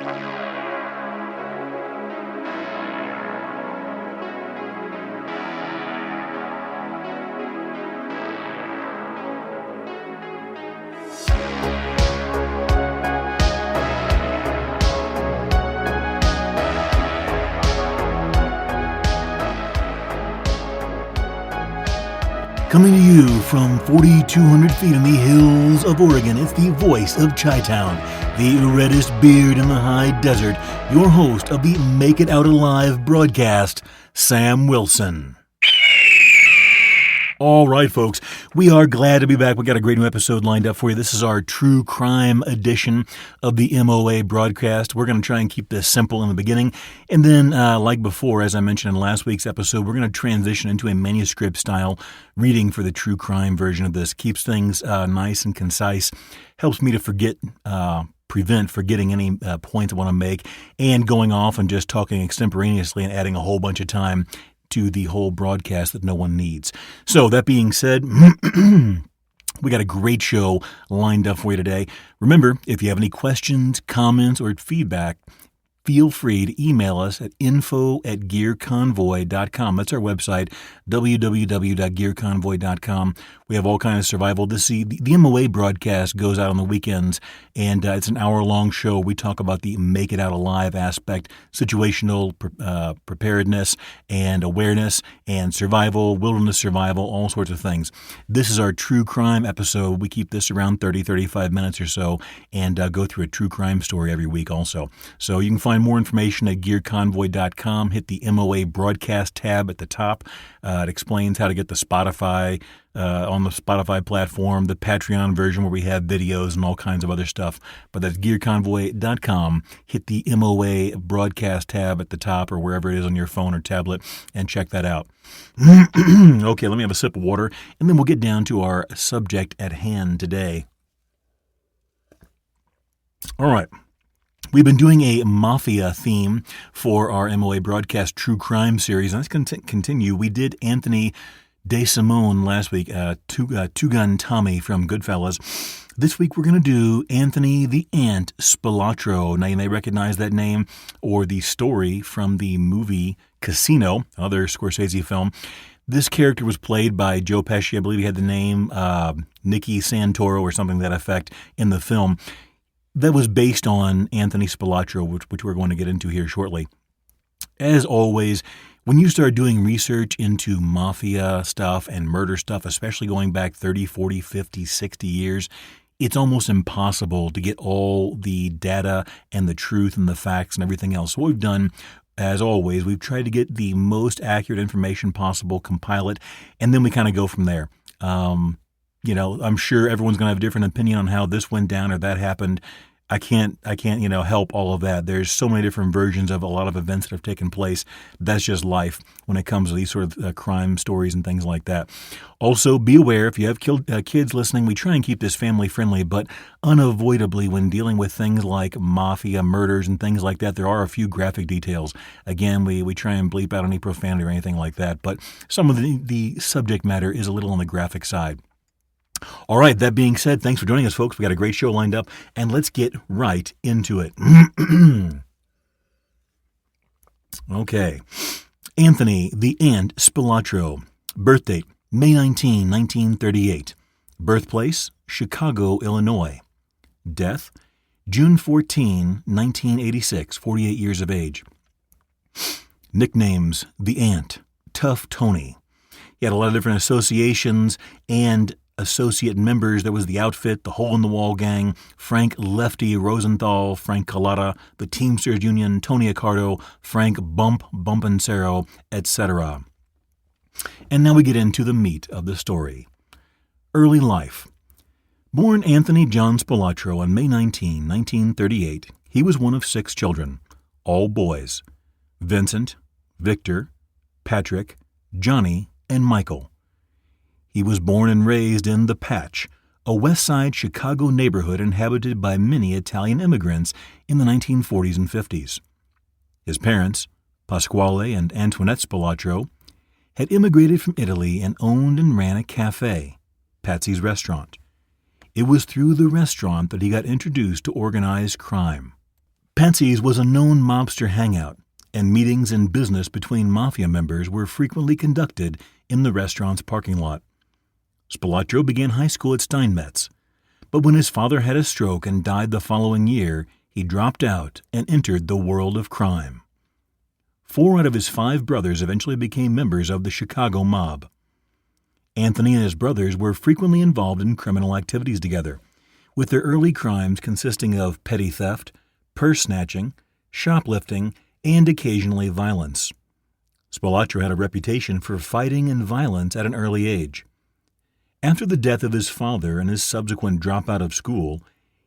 Coming to you from 4,200 feet in the hills of Oregon, it's the voice of Chi-Town, the reddest beard in the high desert, your host of the Make It Out Alive broadcast, Sam Wilson. All right, folks, we are glad to be back. We got a great new episode lined up for you. This is our true crime edition of the MOA broadcast. We're going to try and keep this simple in the beginning. And then, like before, as I mentioned in last week's episode, we're going to transition into a manuscript style reading for the true crime version of this. Keeps things nice and concise. Helps me to prevent forgetting any points I want to make and going off and just talking extemporaneously and adding a whole bunch of time to the whole broadcast that no one needs. So that being said, we got a great show lined up for you today. Remember, if you have any questions, comments, or feedback, feel free to email us at info@gearconvoy.com. That's our website, www.gearconvoy.com. We have all kinds of survival. The MOA broadcast goes out on the weekends, and it's an hour-long show. We talk about the Make It Out Alive aspect, situational preparedness and awareness and survival, wilderness survival, all sorts of things. This is our true crime episode. We keep this around 35 minutes or so and go through a true crime story every week also. So you can find more information at gearconvoy.com. Hit the MOA broadcast tab at the top. It explains how to get the Spotify on the Spotify platform, the Patreon version where we have videos and all kinds of other stuff. But that's gearconvoy.com. Hit the MOA broadcast tab at the top or wherever it is on your phone or tablet and check that out. Okay, let me have a sip of water and then we'll get down to our subject at hand today. All right. We've been doing a mafia theme for our MOA broadcast true crime series, and let's continue. We did Anthony DeSimone last week, Two-Gun Tommy from Goodfellas. This week we're going to do Anthony the Ant Spilotro. Now you may recognize that name or the story from the movie Casino, another Scorsese film. This character was played by Joe Pesci. I believe he had the name Nicky Santoro or something to that effect in the film. That was based on Anthony Spilotro, which we're going to get into here shortly. As always, when you start doing research into mafia stuff and murder stuff, especially going back 30, 40, 50, 60 years, it's almost impossible to get all the data and the truth and the facts and everything else. So what we've done, as always, we've tried to get the most accurate information possible, compile it, and then we kind of go from there. I'm sure everyone's going to have a different opinion on how this went down or that happened. I can't, help all of that. There's so many different versions of a lot of events that have taken place. That's just life when it comes to these sort of crime stories and things like that. Also, be aware if you have kids listening, we try and keep this family friendly, but unavoidably when dealing with things like mafia, murders, and things like that, there are a few graphic details. Again, we try and bleep out any profanity or anything like that, but some of the subject matter is a little on the graphic side. All right, that being said, thanks for joining us, folks. We got a great show lined up, and let's get right into it. Okay. Anthony the Ant Spilotro. Birth date, May 19, 1938. Birthplace, Chicago, Illinois. Death, June 14, 1986, 48 years of age. Nicknames, The Ant, Tough Tony. He had a lot of different associations and associate members. There was the Outfit, the Hole in the Wall Gang, Frank Lefty Rosenthal, Frank Collada, the Teamsters Union, Tony Accardo, Frank Bumpancero, etc. And now we get into the meat of the story. Early life. Born Anthony John Spilotro on May 19, 1938, he was one of 6 children, all boys: Vincent, Victor, Patrick, Johnny, and Michael. He was born and raised in The Patch, a West Side Chicago neighborhood inhabited by many Italian immigrants in the 1940s and 50s. His parents, Pasquale and Antoinette Spilotro, had immigrated from Italy and owned and ran a cafe, Patsy's Restaurant. It was through the restaurant that he got introduced to organized crime. Patsy's was a known mobster hangout, and meetings and business between mafia members were frequently conducted in the restaurant's parking lot. Spilotro began high school at Steinmetz, but when his father had a stroke and died the following year, he dropped out and entered the world of crime. 4 out of his 5 brothers eventually became members of the Chicago mob. Anthony and his brothers were frequently involved in criminal activities together, with their early crimes consisting of petty theft, purse snatching, shoplifting, and occasionally violence. Spilotro had a reputation for fighting and violence at an early age. After the death of his father and his subsequent dropout of school,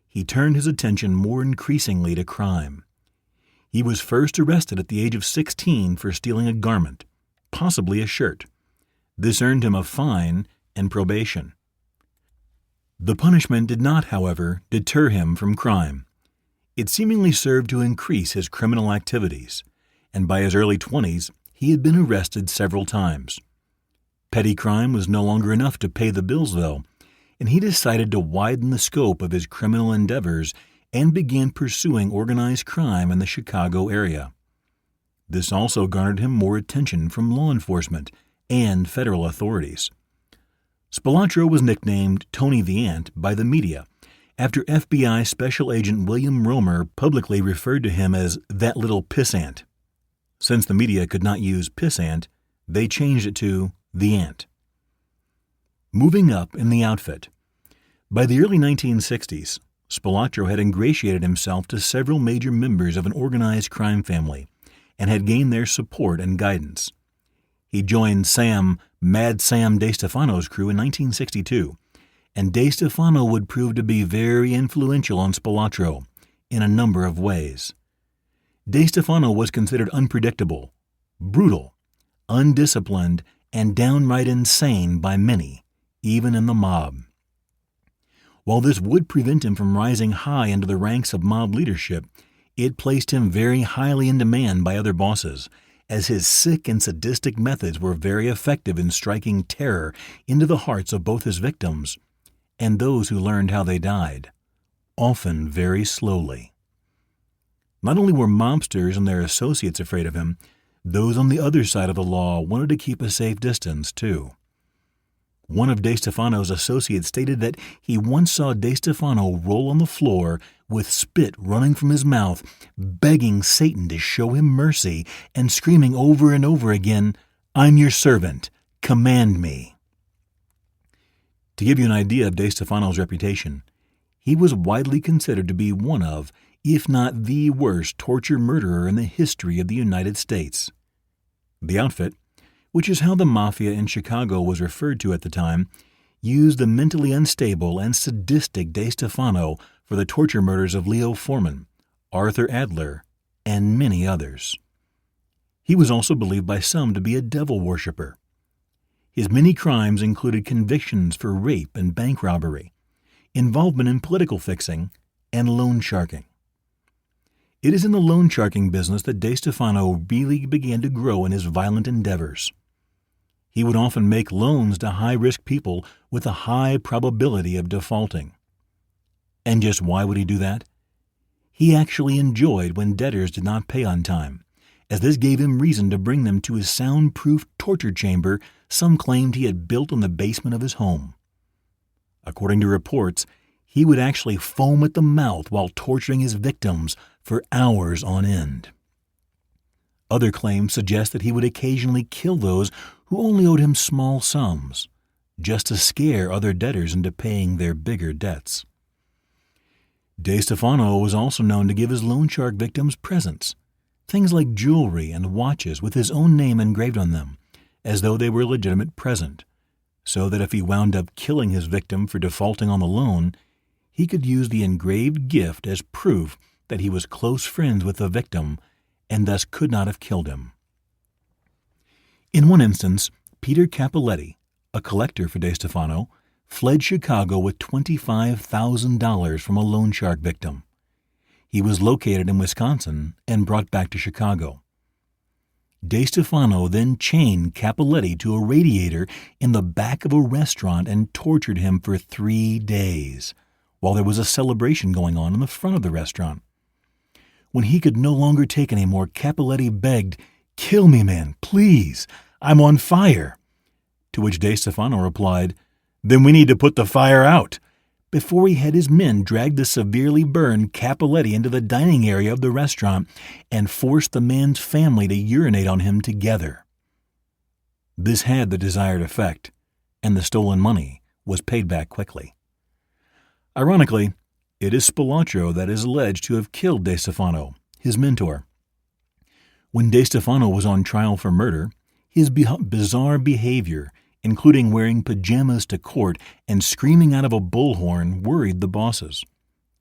he turned his attention more increasingly to crime. He was first arrested at the age of 16 for stealing a garment, possibly a shirt. This earned him a fine and probation. The punishment did not, however, deter him from crime. It seemingly served to increase his criminal activities, and by his early 20s, he had been arrested several times. Petty crime was no longer enough to pay the bills, though, and he decided to widen the scope of his criminal endeavors and began pursuing organized crime in the Chicago area. This also garnered him more attention from law enforcement and federal authorities. Spilotro was nicknamed Tony the Ant by the media after FBI Special Agent William Romer publicly referred to him as that little pissant. Since the media could not use pissant, they changed it to the Ant. Moving up in the outfit. By the early 1960s, Spilotro had ingratiated himself to several major members of an organized crime family and had gained their support and guidance. He joined Mad Sam DeStefano's crew in 1962, and DeStefano would prove to be very influential on Spilotro in a number of ways. DeStefano was considered unpredictable, brutal, undisciplined, and downright insane by many, even in the mob. While this would prevent him from rising high into the ranks of mob leadership, it placed him very highly in demand by other bosses, as his sick and sadistic methods were very effective in striking terror into the hearts of both his victims and those who learned how they died, often very slowly. Not only were mobsters and their associates afraid of him, those on the other side of the law wanted to keep a safe distance, too. One of DeStefano's associates stated that he once saw DeStefano roll on the floor with spit running from his mouth, begging Satan to show him mercy and screaming over and over again, "I'm your servant, command me." To give you an idea of DeStefano's reputation, he was widely considered to be one of, if not the worst torture murderer in the history of the United States. The outfit, which is how the mafia in Chicago was referred to at the time, used the mentally unstable and sadistic DeStefano for the torture murders of Leo Foreman, Arthur Adler, and many others. He was also believed by some to be a devil worshipper. His many crimes included convictions for rape and bank robbery, involvement in political fixing, and loan sharking. It is in the loan sharking business that DeStefano really began to grow in his violent endeavors. He would often make loans to high-risk people with a high probability of defaulting. And just why would he do that? He actually enjoyed when debtors did not pay on time, as this gave him reason to bring them to his soundproof torture chamber some claimed he had built in the basement of his home. According to reports, he would actually foam at the mouth while torturing his victims for hours on end. Other claims suggest that he would occasionally kill those who only owed him small sums, just to scare other debtors into paying their bigger debts. DeStefano was also known to give his loan shark victims presents, things like jewelry and watches with his own name engraved on them, as though they were a legitimate present, so that if he wound up killing his victim for defaulting on the loan, he could use the engraved gift as proof that he was close friends with the victim and thus could not have killed him. In one instance, Peter Capoletti, a collector for DeStefano, fled Chicago with $25,000 from a loan shark victim. He was located in Wisconsin and brought back to Chicago. DeStefano then chained Capoletti to a radiator in the back of a restaurant and tortured him for 3 days, while there was a celebration going on in the front of the restaurant. When he could no longer take any more, Cappelletti begged, "Kill me, man, please. I'm on fire." To which DeStefano replied, "Then we need to put the fire out," before he had his men drag the severely burned Cappelletti into the dining area of the restaurant and forced the man's family to urinate on him together. This had the desired effect, and the stolen money was paid back quickly. Ironically, it is Spilotro that is alleged to have killed DeStefano, his mentor. When DeStefano was on trial for murder, his bizarre behavior, including wearing pajamas to court and screaming out of a bullhorn, worried the bosses,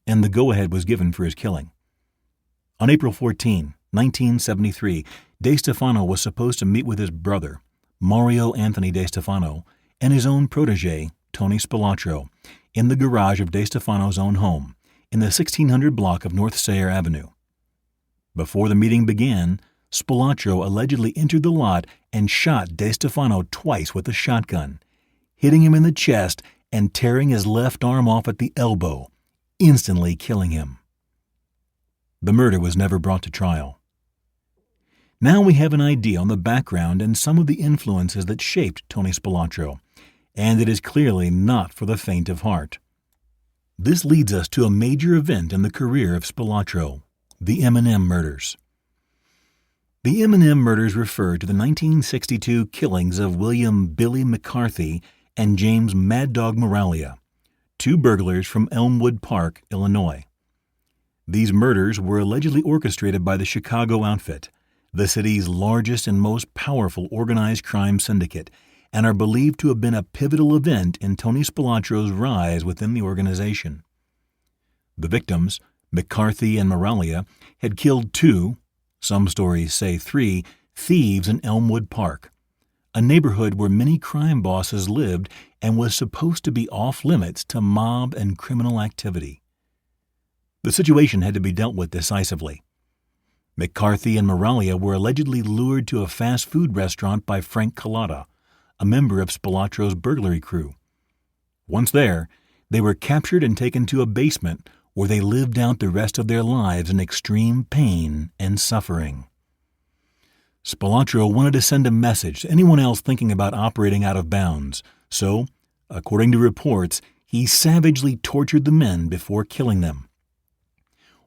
and the go-ahead was given for his killing. On April 14, 1973, DeStefano was supposed to meet with his brother, Mario Anthony DeStefano, and his own protege, Tony Spilotro, in the garage of DeStefano's own home, in the 1600 block of North Sayre Avenue. Before the meeting began, Spilotro allegedly entered the lot and shot DeStefano twice with a shotgun, hitting him in the chest and tearing his left arm off at the elbow, instantly killing him. The murder was never brought to trial. Now we have an idea on the background and some of the influences that shaped Tony Spilotro, and it is clearly not for the faint of heart. This leads us to a major event in the career of Spilotro, the M&M murders. The M&M murders refer to the 1962 killings of William Billy McCarthy and James Mad Dog Moralia, two burglars from Elmwood Park, Illinois. These murders were allegedly orchestrated by the Chicago Outfit, the city's largest and most powerful organized crime syndicate, and are believed to have been a pivotal event in Tony Spilotro's rise within the organization. The victims, McCarthy and Moralia, had killed 2, some stories say 3, thieves in Elmwood Park, a neighborhood where many crime bosses lived and was supposed to be off-limits to mob and criminal activity. The situation had to be dealt with decisively. McCarthy and Moralia were allegedly lured to a fast food restaurant by Frank Collada, a member of Spilotro's burglary crew. Once there, they were captured and taken to a basement where they lived out the rest of their lives in extreme pain and suffering. Spilotro wanted to send a message to anyone else thinking about operating out of bounds, so, according to reports, he savagely tortured the men before killing them.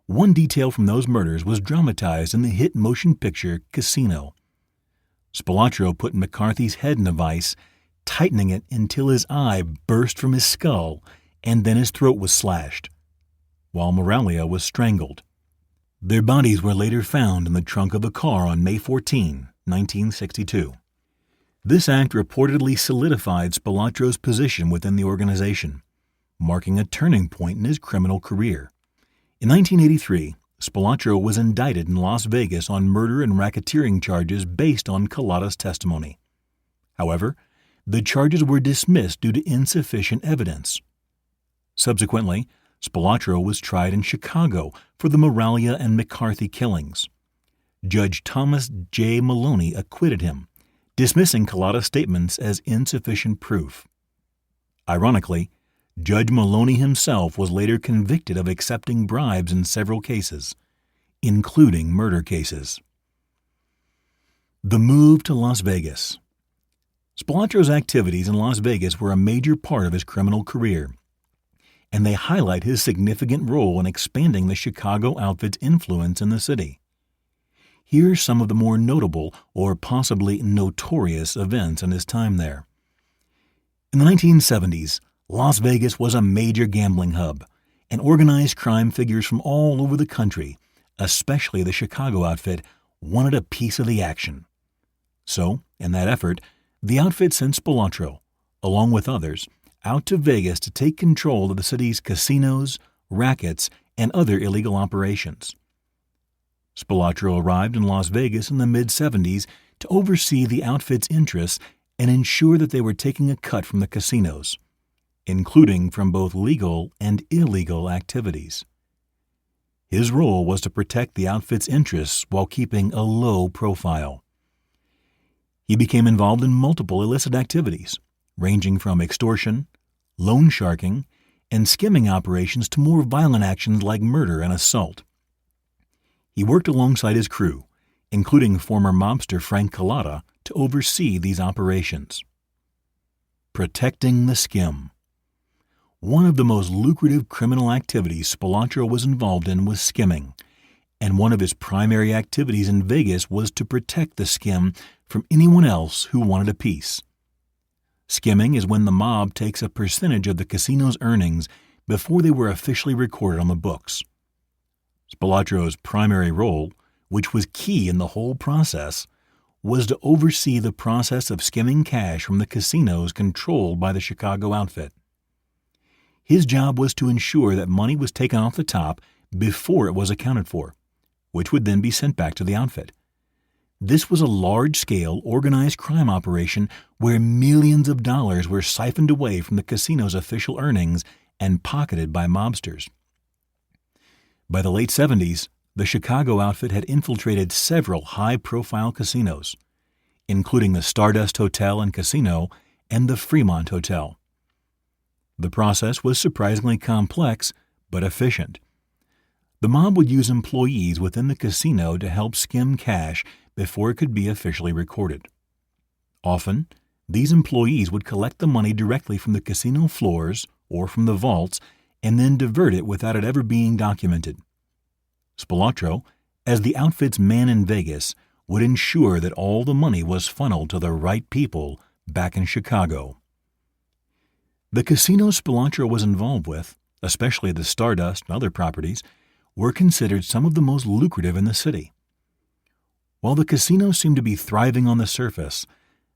One detail from those murders was dramatized in the hit motion picture Casino. Spilotro put McCarthy's head in a vise, tightening it until his eye burst from his skull and then his throat was slashed, while Moralia was strangled. Their bodies were later found in the trunk of a car on May 14, 1962. This act reportedly solidified Spilotro's position within the organization, marking a turning point in his criminal career. In 1983, Spilotro was indicted in Las Vegas on murder and racketeering charges based on Collada's testimony. However, the charges were dismissed due to insufficient evidence. Subsequently, Spilotro was tried in Chicago for the Moralia and McCarthy killings. Judge Thomas J. Maloney acquitted him, dismissing Collada's statements as insufficient proof. Ironically, Judge Maloney himself was later convicted of accepting bribes in several cases, including murder cases. The move to Las Vegas. Spilotro's activities in Las Vegas were a major part of his criminal career, and they highlight his significant role in expanding the Chicago Outfit's influence in the city. Here are some of the more notable or possibly notorious events in his time there. In the 1970s, Las Vegas was a major gambling hub, and organized crime figures from all over the country, especially the Chicago Outfit, wanted a piece of the action. So, in that effort, the outfit sent Spilotro, along with others, out to Vegas to take control of the city's casinos, rackets, and other illegal operations. Spilotro arrived in Las Vegas in the mid-70s to oversee the outfit's interests and ensure that they were taking a cut from the casinos, including from both legal and illegal activities. His role was to protect the outfit's interests while keeping a low profile. He became involved in multiple illicit activities, ranging from extortion, loan sharking, and skimming operations to more violent actions like murder and assault. He worked alongside his crew, including former mobster Frank Collada, to oversee these operations. Protecting the skim. One of the most lucrative criminal activities Spilotro was involved in was skimming, and one of his primary activities in Vegas was to protect the skim from anyone else who wanted a piece. Skimming is when the mob takes a percentage of the casino's earnings before they were officially recorded on the books. Spilotro's primary role, which was key in the whole process, was to oversee the process of skimming cash from the casinos controlled by the Chicago outfit. His job was to ensure that money was taken off the top before it was accounted for, which would then be sent back to the outfit. This was a large-scale, organized crime operation where millions of dollars were siphoned away from the casino's official earnings and pocketed by mobsters. By the late 70s, the Chicago outfit had infiltrated several high-profile casinos, including the Stardust Hotel and Casino and the Fremont Hotel. The process was surprisingly complex but efficient. The mob would use employees within the casino to help skim cash before it could be officially recorded. Often, these employees would collect the money directly from the casino floors or from the vaults and then divert it without it ever being documented. Spilotro, as the outfit's man in Vegas, would ensure that all the money was funneled to the right people back in Chicago. The casinos Spilotro was involved with, especially the Stardust and other properties, were considered some of the most lucrative in the city. While the casinos seemed to be thriving on the surface,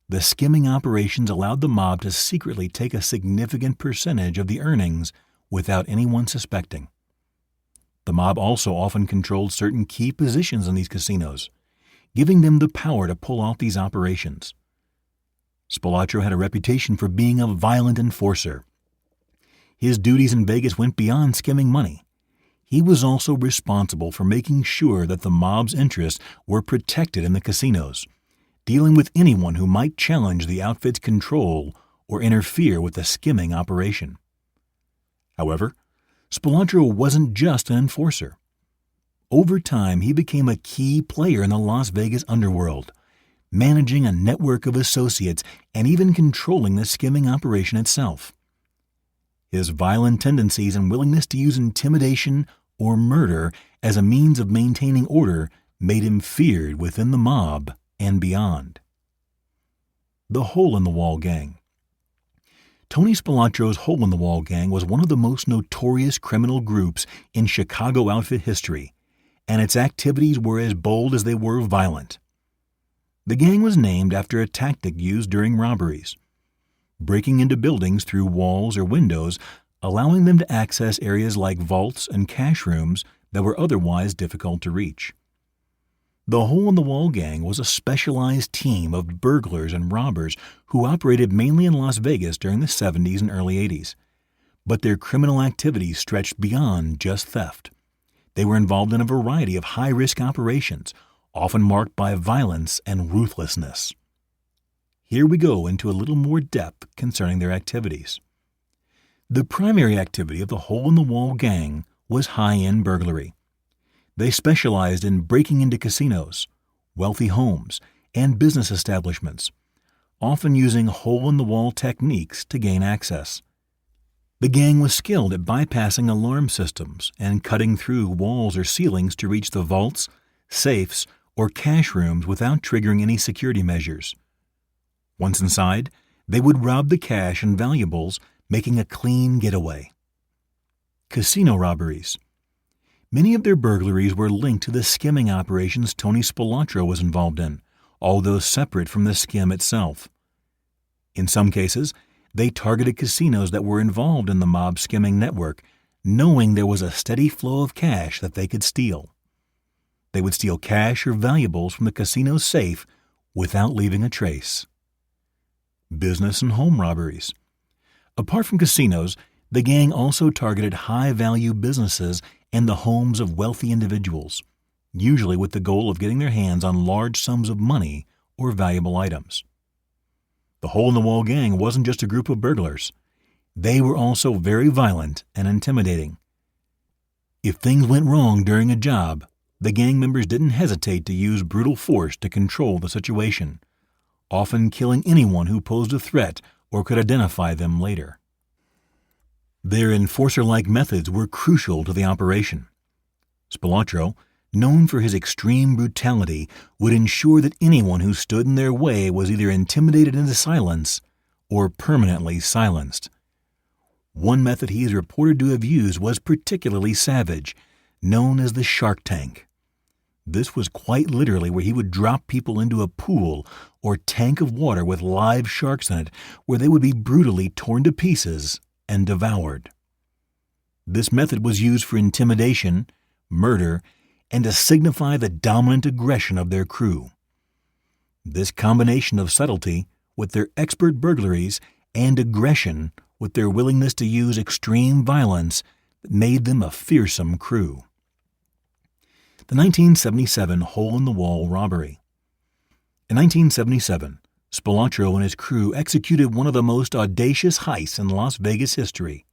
the skimming operations allowed the mob to secretly take a significant percentage of the earnings without anyone suspecting. The mob also often controlled certain key positions in these casinos, giving them the power to pull off these operations. Spilotro had a reputation for being a violent enforcer. His duties in Vegas went beyond skimming money. He was also responsible for making sure that the mob's interests were protected in the casinos, dealing with anyone who might challenge the outfit's control or interfere with the skimming operation. However, Spilotro wasn't just an enforcer. Over time, he became a key player in the Las Vegas underworld, managing a network of associates and even controlling the skimming operation itself. His violent tendencies and willingness to use intimidation or murder as a means of maintaining order made him feared within the mob and beyond. The Hole-in-the-Wall Gang. Tony Spilotro's Hole-in-the-Wall Gang was one of the most notorious criminal groups in Chicago outfit history, and its activities were as bold as they were violent. The gang was named after a tactic used during robberies, breaking into buildings through walls or windows, allowing them to access areas like vaults and cash rooms that were otherwise difficult to reach. The Hole-in-the-Wall Gang was a specialized team of burglars and robbers who operated mainly in Las Vegas during the 70s and early 80s. But their criminal activities stretched beyond just theft. They were involved in a variety of high-risk operations, often marked by violence and ruthlessness. Here we go into a little more depth concerning their activities. The primary activity of the Hole-in-the-Wall Gang was high-end burglary. They specialized in breaking into casinos, wealthy homes, and business establishments, often using hole-in-the-wall techniques to gain access. The gang was skilled at bypassing alarm systems and cutting through walls or ceilings to reach the vaults, safes, or cash rooms without triggering any security measures. Once inside, they would rob the cash and valuables, making a clean getaway. Casino robberies. Many of their burglaries were linked to the skimming operations Tony Spilotro was involved in, although separate from the skim itself. In some cases, they targeted casinos that were involved in the mob skimming network, knowing there was a steady flow of cash that they could steal. They would steal cash or valuables from the casino's safe without leaving a trace. Business and home robberies. Apart from casinos, the gang also targeted high-value businesses and the homes of wealthy individuals, usually with the goal of getting their hands on large sums of money or valuable items. The Hole-in-the-Wall Gang wasn't just a group of burglars. They were also very violent and intimidating. If things went wrong during a job, the gang members didn't hesitate to use brutal force to control the situation, often killing anyone who posed a threat or could identify them later. Their enforcer-like methods were crucial to the operation. Spilotro, known for his extreme brutality, would ensure that anyone who stood in their way was either intimidated into silence or permanently silenced. One method he is reported to have used was particularly savage, known as the shark tank. This was quite literally where he would drop people into a pool or tank of water with live sharks in it, where they would be brutally torn to pieces and devoured. This method was used for intimidation, murder, and to signify the dominant aggression of their crew. This combination of subtlety with their expert burglaries and aggression with their willingness to use extreme violence made them a fearsome crew. The 1977 hole-in-the-wall robbery. In 1977, Spilotro and his crew executed one of the most audacious heists in Las Vegas history.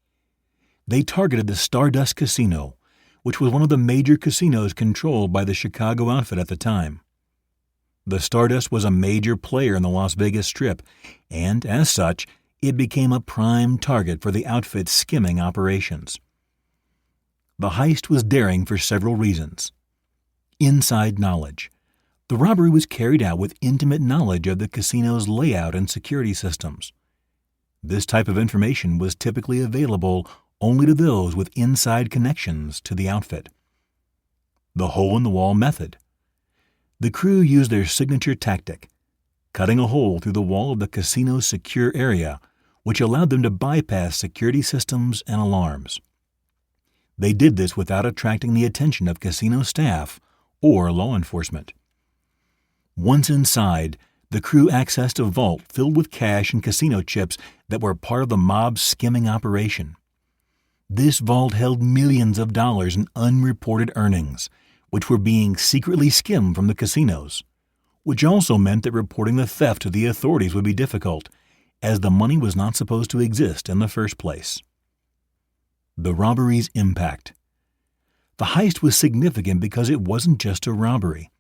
They targeted the Stardust Casino, which was one of the major casinos controlled by the Chicago outfit at the time. The Stardust was a major player in the Las Vegas Strip, and as such, it became a prime target for the outfit's skimming operations. The heist was daring for several reasons. Inside knowledge. The robbery was carried out with intimate knowledge of the casino's layout and security systems. This type of information was typically available only to those with inside connections to the outfit. The hole-in-the-wall method. The crew used their signature tactic, cutting a hole through the wall of the casino's secure area, which allowed them to bypass security systems and alarms. They did this without attracting the attention of casino staff or law enforcement. Once inside, the crew accessed a vault filled with cash and casino chips that were part of the mob's skimming operation. This vault held millions of dollars in unreported earnings, which were being secretly skimmed from the casinos, which also meant that reporting the theft to the authorities would be difficult, as the money was not supposed to exist in the first place. The robbery's impact. The heist was significant because it wasn't just a robbery.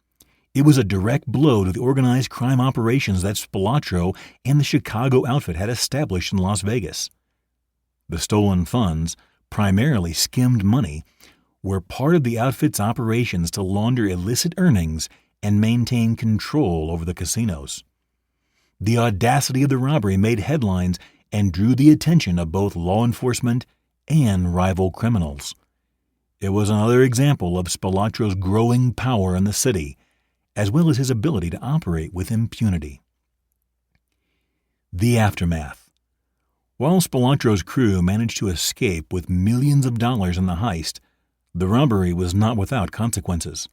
It was a direct blow to the organized crime operations that Spilotro and the Chicago outfit had established in Las Vegas. The stolen funds, primarily skimmed money, were part of the outfit's operations to launder illicit earnings and maintain control over the casinos. The audacity of the robbery made headlines and drew the attention of both law enforcement and rival criminals. It was another example of Spilotro's growing power in the city, as well as his ability to operate with impunity. The aftermath. While Spilotro's crew managed to escape with millions of dollars in the heist, the robbery was not without consequences.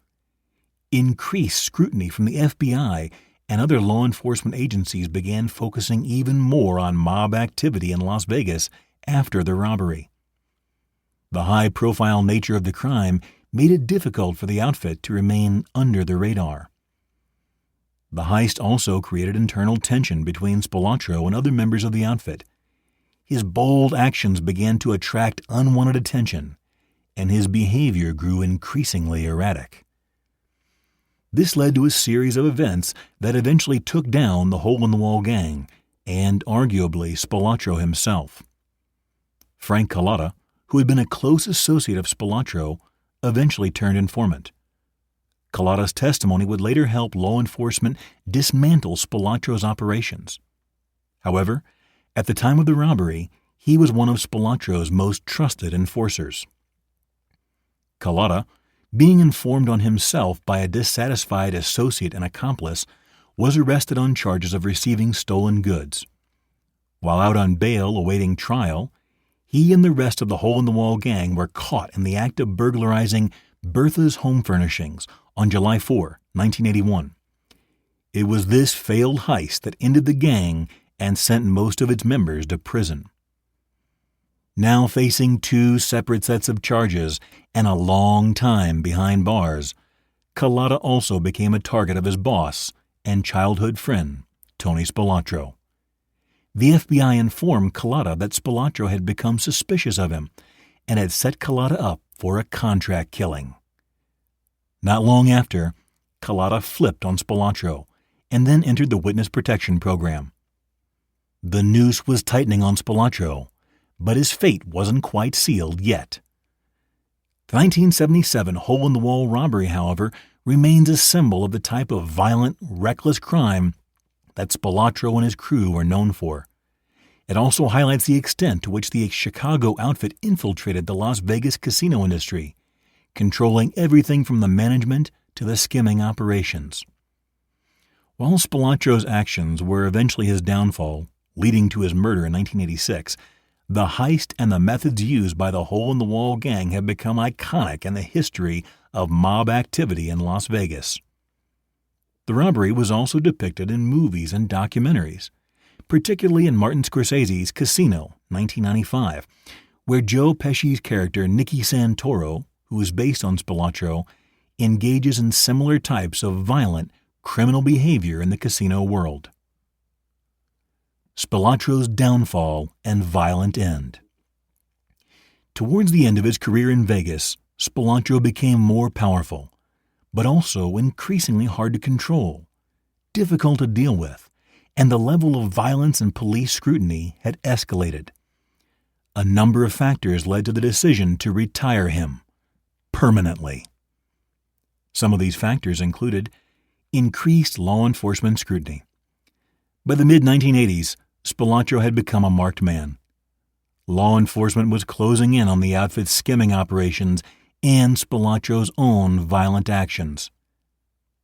Increased scrutiny from the FBI and other law enforcement agencies began focusing even more on mob activity in Las Vegas after the robbery. The high-profile nature of the crime made it difficult for the outfit to remain under the radar. The heist also created internal tension between Spilotro and other members of the outfit. His bold actions began to attract unwanted attention, and his behavior grew increasingly erratic. This led to a series of events that eventually took down the hole-in-the-wall gang and, arguably, Spilotro himself. Frank Collada, who had been a close associate of Spilotro, eventually turned informant. Collada's testimony would later help law enforcement dismantle Spilotro's operations. However, at the time of the robbery, he was one of Spilotro's most trusted enforcers. Collada, being informed on himself by a dissatisfied associate and accomplice, was arrested on charges of receiving stolen goods. While out on bail awaiting trial, he and the rest of the hole-in-the-wall gang were caught in the act of burglarizing Bertha's Home Furnishings on July 4, 1981. It was this failed heist that ended the gang and sent most of its members to prison. Now facing two separate sets of charges and a long time behind bars, Collada also became a target of his boss and childhood friend, Tony Spilotro. The FBI informed Collada that Spilotro had become suspicious of him and had set Collada up for a contract killing. Not long after, Collada flipped on Spilotro and then entered the witness protection program. The noose was tightening on Spilotro, but his fate wasn't quite sealed yet. The 1977 hole-in-the-wall robbery, however, remains a symbol of the type of violent, reckless crime that Spilotro and his crew were known for. It also highlights the extent to which the Chicago outfit infiltrated the Las Vegas casino industry, controlling everything from the management to the skimming operations. While Spilotro's actions were eventually his downfall, leading to his murder in 1986, the heist and the methods used by the hole-in-the-wall gang have become iconic in the history of mob activity in Las Vegas. The robbery was also depicted in movies and documentaries, particularly in Martin Scorsese's Casino, 1995, where Joe Pesci's character Nicky Santoro, who is based on Spilotro, engages in similar types of violent, criminal behavior in the casino world. Spilotro's downfall and violent end. Towards the end of his career in Vegas, Spilotro became more powerful, but also increasingly hard to control, difficult to deal with, and the level of violence and police scrutiny had escalated. A number of factors led to the decision to retire him permanently. Some of these factors included increased law enforcement scrutiny. By the mid-1980s, Spilotro had become a marked man. Law enforcement was closing in on the outfit's skimming operations and Spilotro's own violent actions.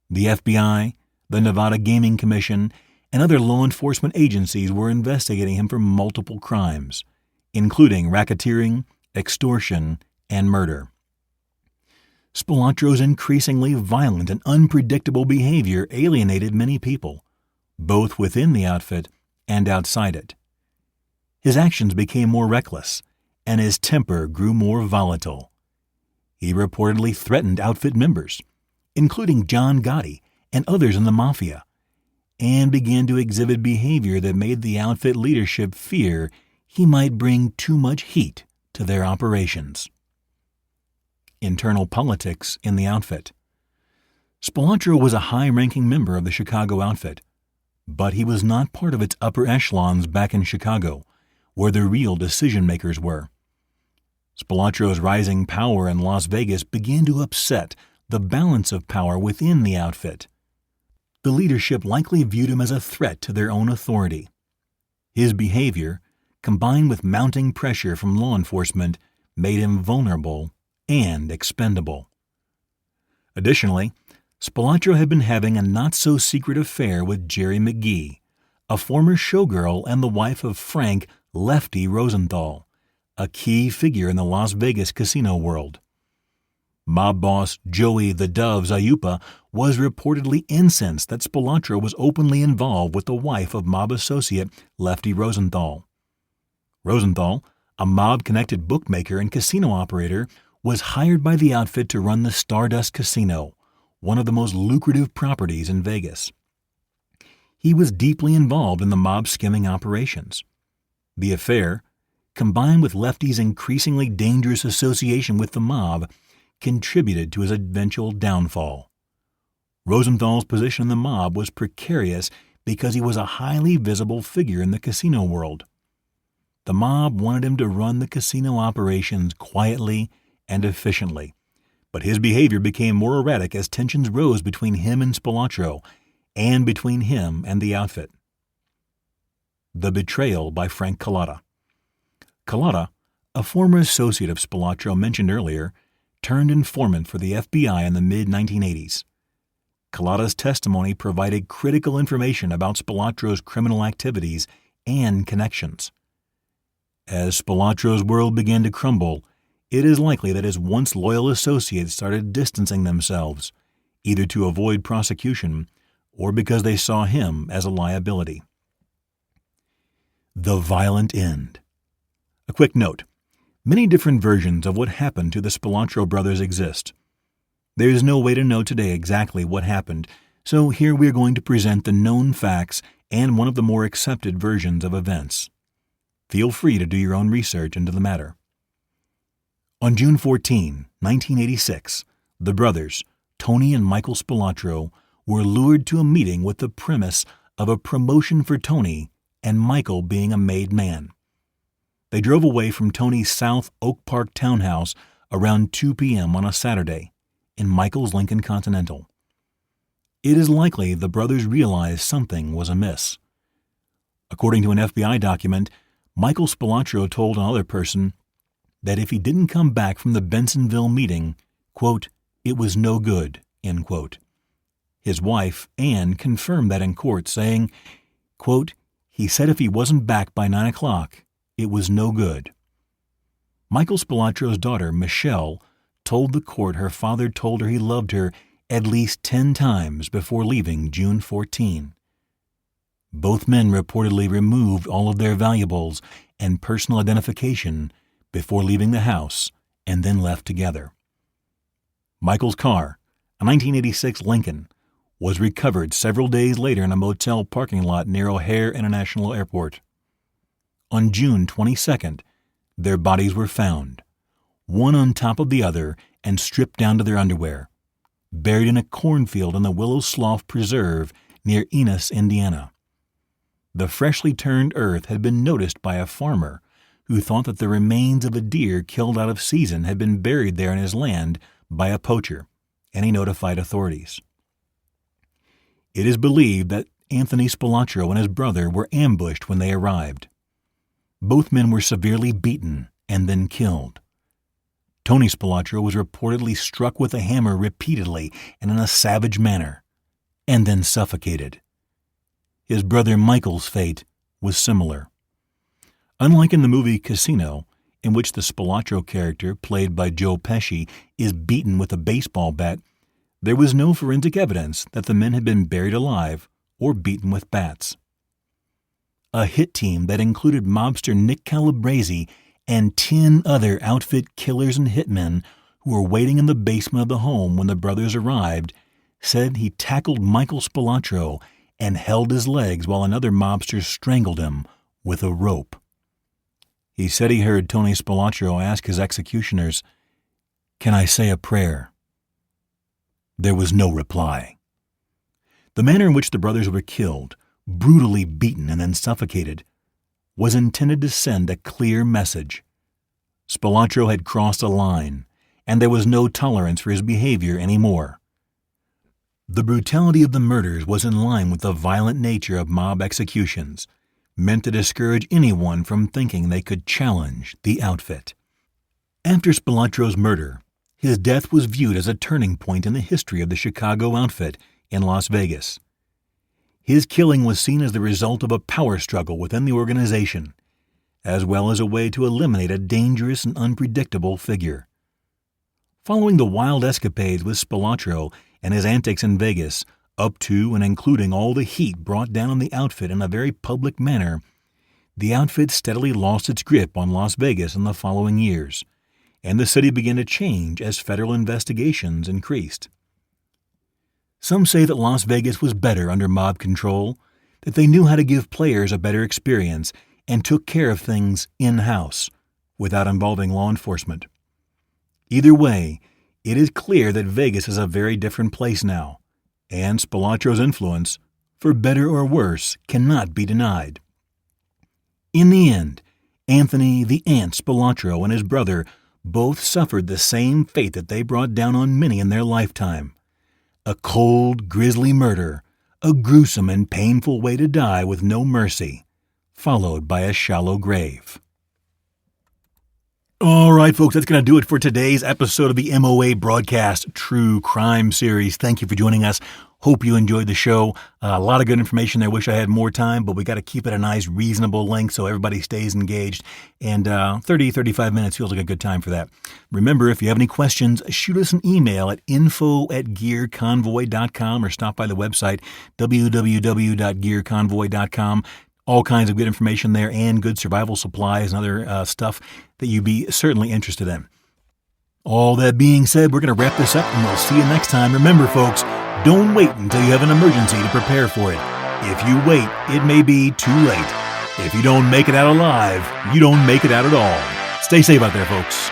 The FBI, the Nevada Gaming Commission, and other law enforcement agencies were investigating him for multiple crimes, including racketeering, extortion, and murder. Spilotro's increasingly violent and unpredictable behavior alienated many people, both within the outfit and outside it. His actions became more reckless, and his temper grew more volatile. He reportedly threatened outfit members, including John Gotti and others in the mafia, and began to exhibit behavior that made the outfit leadership fear he might bring too much heat to their operations. Internal politics in the outfit. Spilotro was a high-ranking member of the Chicago outfit, but he was not part of its upper echelons back in Chicago, where the real decision-makers were. Spilotro's rising power in Las Vegas began to upset the balance of power within the outfit. The leadership likely viewed him as a threat to their own authority. His behavior, combined with mounting pressure from law enforcement, made him vulnerable and expendable. Additionally, Spilotro had been having a not-so-secret affair with Jerry McGee, a former showgirl and the wife of Frank Lefty Rosenthal, a key figure in the Las Vegas casino world. Mob boss Joey the Dove Zayupa was reportedly incensed that Spilotro was openly involved with the wife of mob associate Lefty Rosenthal. Rosenthal, a mob-connected bookmaker and casino operator, was hired by the outfit to run the Stardust Casino, one of the most lucrative properties in Vegas. He was deeply involved in the mob skimming operations. The affair, combined with Lefty's increasingly dangerous association with the mob, contributed to his eventual downfall. Rosenthal's position in the mob was precarious because he was a highly visible figure in the casino world. The mob wanted him to run the casino operations quietly and efficiently, but his behavior became more erratic as tensions rose between him and Spilotro and between him and the outfit. The betrayal by Frank Collada. Collada, a former associate of Spilotro mentioned earlier, turned informant for the FBI in the mid-1980s. Collada's testimony provided critical information about Spilotro's criminal activities and connections. As Spilotro's world began to crumble, it is likely that his once loyal associates started distancing themselves, either to avoid prosecution or because they saw him as a liability. The violent end. A quick note. Many different versions of what happened to the Spilotro brothers exist. There is no way to know today exactly what happened, so here we are going to present the known facts and one of the more accepted versions of events. Feel free to do your own research into the matter. On June 14, 1986, the brothers, Tony and Michael Spilotro were lured to a meeting with the premise of a promotion for Tony and Michael being a made man. They drove away from Tony's South Oak Park townhouse around 2 p.m. on a Saturday in Michael's Lincoln Continental. It is likely the brothers realized something was amiss. According to an FBI document, Michael Spilotro told another person that if he didn't come back from the Bensonville meeting, quote, it was no good, end quote. His wife, Ann, confirmed that in court, saying, quote, he said if he wasn't back by 9 o'clock, it was no good. Michael Spilotro's daughter, Michelle, told the court her father told her he loved her at least 10 times before leaving June 14. Both men reportedly removed all of their valuables and personal identification before leaving the house and then left together. Michael's car, a 1986 Lincoln, was recovered several days later in a motel parking lot near O'Hare International Airport. On June 22nd, their bodies were found, one on top of the other and stripped down to their underwear, buried in a cornfield in the Willow Slough Preserve near Enos, Indiana. The freshly turned earth had been noticed by a farmer who thought that the remains of a deer killed out of season had been buried there in his land by a poacher, and he notified authorities. It is believed that Anthony Spilotro and his brother were ambushed when they arrived. Both men were severely beaten and then killed. Tony Spilotro was reportedly struck with a hammer repeatedly and in a savage manner, and then suffocated. His brother Michael's fate was similar. Unlike in the movie Casino, in which the Spilotro character, played by Joe Pesci, is beaten with a baseball bat, there was no forensic evidence that the men had been buried alive or beaten with bats. A hit team that included mobster Nick Calabrese and 10 other outfit killers and hitmen who were waiting in the basement of the home when the brothers arrived said he tackled Michael Spilotro and held his legs while another mobster strangled him with a rope. He said he heard Tony Spilotro ask his executioners, "Can I say a prayer?" There was no reply. The manner in which the brothers were killed, brutally beaten and then suffocated, was intended to send a clear message. Spilotro had crossed a line, and there was no tolerance for his behavior anymore. The brutality of the murders was in line with the violent nature of mob executions, meant to discourage anyone from thinking they could challenge the outfit. After Spilotro's murder, his death was viewed as a turning point in the history of the Chicago outfit in Las Vegas. His killing was seen as the result of a power struggle within the organization, as well as a way to eliminate a dangerous and unpredictable figure. Following the wild escapades with Spilotro and his antics in Vegas, up to and including all the heat brought down on the outfit in a very public manner, the outfit steadily lost its grip on Las Vegas in the following years, and the city began to change as federal investigations increased. Some say that Las Vegas was better under mob control, that they knew how to give players a better experience and took care of things in-house without involving law enforcement. Either way, it is clear that Vegas is a very different place now, and Spilotro's influence, for better or worse, cannot be denied. In the end, Anthony the Ant Spilotro and his brother both suffered the same fate that they brought down on many in their lifetime. A cold, grisly murder, a gruesome and painful way to die with no mercy, followed by a shallow grave. All right, folks, that's going to do it for today's episode of the MOA Broadcast True Crime Series. Thank you for joining us. Hope you enjoyed the show. A lot of good information there. Wish I had more time, but we got to keep it a nice, reasonable length so everybody stays engaged. And 35 minutes feels like a good time for that. Remember, if you have any questions, shoot us an email at info@gearconvoy.com or stop by the website, www.gearconvoy.com. All kinds of good information there and good survival supplies and other stuff that you'd be certainly interested in. All that being said, we're going to wrap this up and we'll see you next time. Remember, folks, don't wait until you have an emergency to prepare for it. If you wait, it may be too late. If you don't make it out alive, you don't make it out at all. Stay safe out there, folks.